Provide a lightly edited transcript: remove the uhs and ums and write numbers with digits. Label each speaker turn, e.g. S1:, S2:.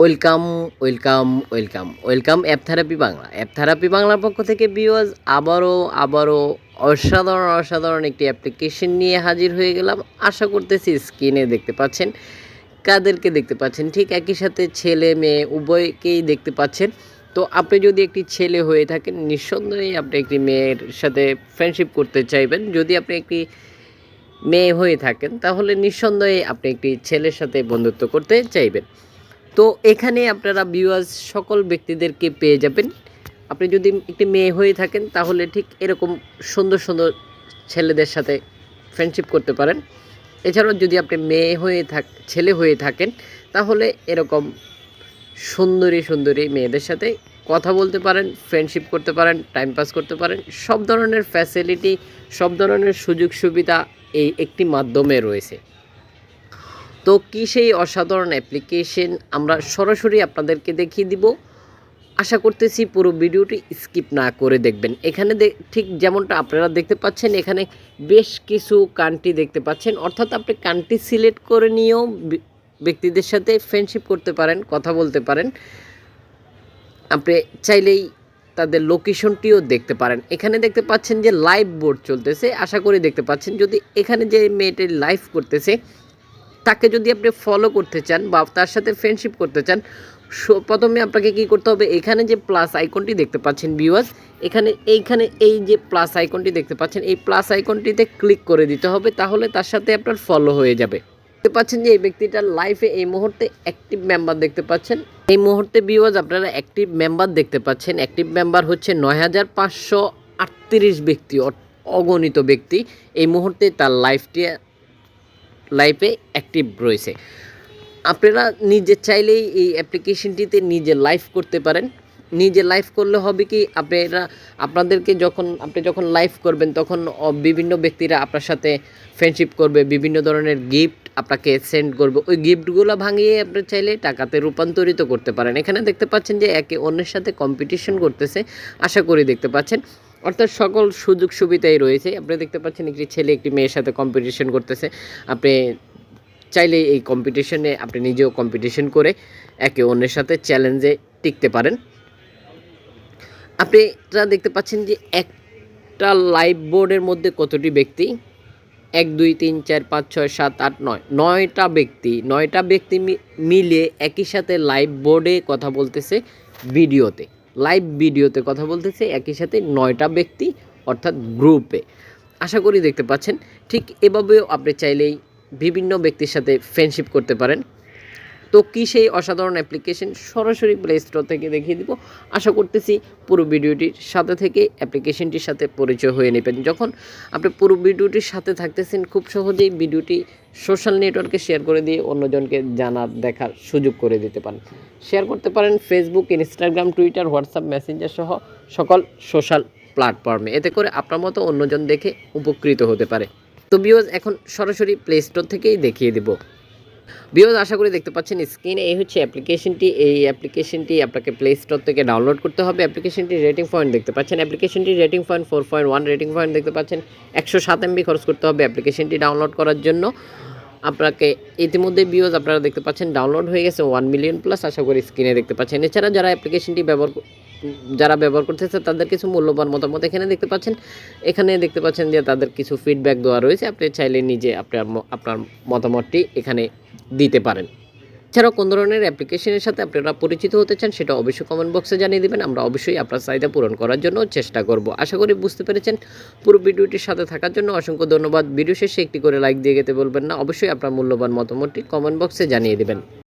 S1: Welcome, welcome, welcome, welcome app therapy Bangla. App therapy বাংলার পক্ষ থেকে ভিউয়ার্স আবারও অসাধারণ একটি অ্যাপ্লিকেশন নিয়ে হাজির হয়ে গেলাম। আশা করতেছি স্ক্রিনে দেখতে পাচ্ছেন। কাদেরকে দেখতে পাচ্ছেন? ঠিক একই সাথে ছেলে মেয়ে উভয়কেই দেখতে পাচ্ছেন। তো আপনি যদি একটি ছেলে হয়ে থাকেন, নিঃসন্দেহে আপনি একটি মেয়ের সাথে ফ্রেন্ডশিপ করতে চাইবেন। যদি আপনি একটি মেয়ে হয়ে থাকেন, তাহলে নিঃসন্দেহে আপনি একটি ছেলের সাথে বন্ধুত্ব করতে চাইবেন। তো এখানে আপনারা ভিউয়ার্স সকল ব্যক্তিদেরকে পেয়ে যাবেন। আপনি যদি একটি মেয়ে হয়ে থাকেন, তাহলে ঠিক এরকম সুন্দর ছেলেদের সাথে ফ্রেন্ডশিপ করতে পারেন। এছাড়াও যদি আপনি ছেলে হয়ে থাকেন, তাহলে এরকম সুন্দরী মেয়েদের সাথে কথা বলতে পারেন, ফ্রেন্ডশিপ করতে পারেন, টাইম পাস করতে পারেন। সব ধরনের ফ্যাসিলিটি, সব ধরনের সুযোগ সুবিধা এই একটি মাধ্যমে রয়েছে। তো কী সেই অসাধারণ অ্যাপ্লিকেশন, আমরা সরাসরি আপনাদেরকে দেখিয়ে দিব। আশা করতেছি পুরো ভিডিওটি স্কিপ না করে দেখবেন। এখানে ঠিক যেমনটা আপনারা দেখতে পাচ্ছেন, এখানে বেশ কিছু কান্ট্রি দেখতে পাচ্ছেন। অর্থাৎ আপনি কান্ট্রি সিলেক্ট করে নিয়েও ব্যক্তিদের সাথে ফ্রেন্ডশিপ করতে পারেন, কথা বলতে পারেন। আপনি চাইলেই তাদের লোকেশনটিও দেখতে পারেন। এখানে দেখতে পাচ্ছেন যে লাইভ বোর্ড চলতেছে, আশা করি দেখতে পাচ্ছেন। যদি এখানে যে মেয়েটি লাইভ করতেছে, তাকে যদি আপনি ফলো করতে চান বা তার সাথে ফ্রেন্ডশিপ করতে চান, প্রথমে আপনাকে কি করতে হবে? এখানে যে প্লাস আইকনটি দেখতে পাচ্ছেন ভিউয়ার্স, এইখানে এই যে প্লাস আইকনটি দেখতে পাচ্ছেন, এই প্লাস আইকনটিতে ক্লিক করে দিতে হবে। তাহলে তার সাথে আপনার ফলো হয়ে যাবে। দেখতে পাচ্ছেন যে এই ব্যক্তিটার লাইফে এই মুহূর্তে অ্যাক্টিভ মেম্বার দেখতে পাচ্ছেন। এই মুহূর্তে ভিউয়ার্স আপনারা অ্যাক্টিভ মেম্বার দেখতে পাচ্ছেন। অ্যাক্টিভ মেম্বার হচ্ছে ৯৫৩৮ ব্যক্তি, অগণিত ব্যক্তি এই মুহূর্তে তার লাইফে অ্যাক্টিভ রয়েছে। আপনারা নিজে চাইলেই এই অ্যাপ্লিকেশনটিতে নিজে লাইভ করতে পারেন। নিজে লাইভ করলে হবে কি, আপনাদেরকে যখন লাইভ করবেন, তখন বিভিন্ন ব্যক্তিরা আপনার সাথে ফ্রেন্ডশিপ করবে, বিভিন্ন ধরনের গিফট আপনাকে সেন্ড করবে। ওই গিফটগুলো ভাঙিয়ে আপনি চাইলে টাকাতে রূপান্তরিত করতে পারেন। এখানে দেখতে পাচ্ছেন যে একে অন্যের সাথে কম্পিটিশন করতেছে, আশা করি দেখতে পাচ্ছেন। অর্থাৎ সকল সুযোগ সুবিধাই রয়েছে। আপনি দেখতে পাচ্ছেন একটি ছেলে একটি মেয়ের সাথে কম্পিটিশন করতেছে। আপনি চাইলে এই কম্পিটিশনে আপনি নিজেও কম্পিটিশন করে একে অন্যের সাথে চ্যালেঞ্জে টিকতে পারেন। আপনি যা দেখতে পাচ্ছেন যে একটা লাইভ বোর্ডের মধ্যে কতটি ব্যক্তি? ১ ২ ৩ ৪ ৫ ৬ ৭ ৮ ৯, ৯টা ব্যক্তি মিলে একই সাথে লাইভ বোর্ডে কথা বলতেছে, লাইভ ভিডিওতে কথা বলতেছে একই সাথে ৯টা ব্যক্তি, অর্থাৎ গ্রুপে। আশা করি দেখতে পাচ্ছেন। ঠিক এভাবেও আপনি চাইলেই বিভিন্ন ব্যক্তির সাথে ফ্রেন্ডশিপ করতে পারেন। তো কী সেই অসাধারণ অ্যাপ্লিকেশন, সরাসরি প্লে স্টোর থেকে দেখিয়ে দিব। আশা করতেছি পুরো ভিডিওটির সাথে থেকে অ্যাপ্লিকেশনটির সাথে পরিচয় হয়ে নেবেন। যখন আপনি পুরো ভিডিওটির সাথে থাকতেছেন, খুব সহজেই ভিডিওটি সোশ্যাল নেটওয়ার্কে শেয়ার করে দিয়ে অন্যজনকে দেখার সুযোগ করে দিতে পারেন। শেয়ার করতে পারেন Facebook, Instagram, Twitter, WhatsApp, Messenger সহ সকল সোশ্যাল প্ল্যাটফর্মে। এতে করে আপনার মতো অন্যজন দেখে উপকৃত হতে পারে। তো ভিউয়ার্স এখন সরাসরি প্লে স্টোর থেকেই দেখিয়ে দেব। ভিউয়ার্স আশা করি দেখতে পাচ্ছেন স্ক্রিনে, এই হচ্ছে অ্যাপ্লিকেশনটি। এই অ্যাপ্লিকেশনটি আপনাকে প্লে স্টোর থেকে ডাউনলোড করতে হবে। অ্যাপ্লিকেশনটির রেটিং পয়েন্ট দেখতে পাচ্ছেন। অ্যাপ্লিকেশনটির রেটিং পয়েন্ট 4.1 রেটিং পয়েন্ট দেখতে পাচ্ছেন। ১০৭ MB খরচ করতে হবে অ্যাপ্লিকেশনটি ডাউনলোড করার জন্য। আপনাকে ইতিমধ্যে ভিউয়ার্স আপনারা দেখতে পাচ্ছেন ডাউনলোড হয়ে গেছে 1 মিলিয়ন প্লাস, আশা করি স্ক্রিনে দেখতে পাচ্ছেন। এছাড়া যারা অ্যাপ্লিকেশনটি ব্যবহার করতেছে, তাদের কিছু মূল্যবান মতামত এখানে দেখতে পাচ্ছেন যে তাদের কিছু ফিডব্যাক দেওয়া রয়েছে। আপনি চাইলে নিজে আপনার মতামতটি এখানে দিতে পারেন। এছাড়াও কোন ধরনের অ্যাপ্লিকেশনের সাথে আপনারা পরিচিত হতে চান, সেটা অবশ্যই কমেন্ট বক্সে জানিয়ে দেবেন। আমরা অবশ্যই আপনার চাহিদা পূরণ করার জন্য চেষ্টা করব। আশা করি বুঝতে পেরেছেন। পুরো ভিডিওটির সাথে থাকার জন্য অসংখ্য ধন্যবাদ। ভিডিও শেষে একটি করে লাইক দিয়ে যেতে বলবেন না। অবশ্যই আপনার মূল্যবান মতামতটি কমেন্ট বক্সে জানিয়ে দেবেন।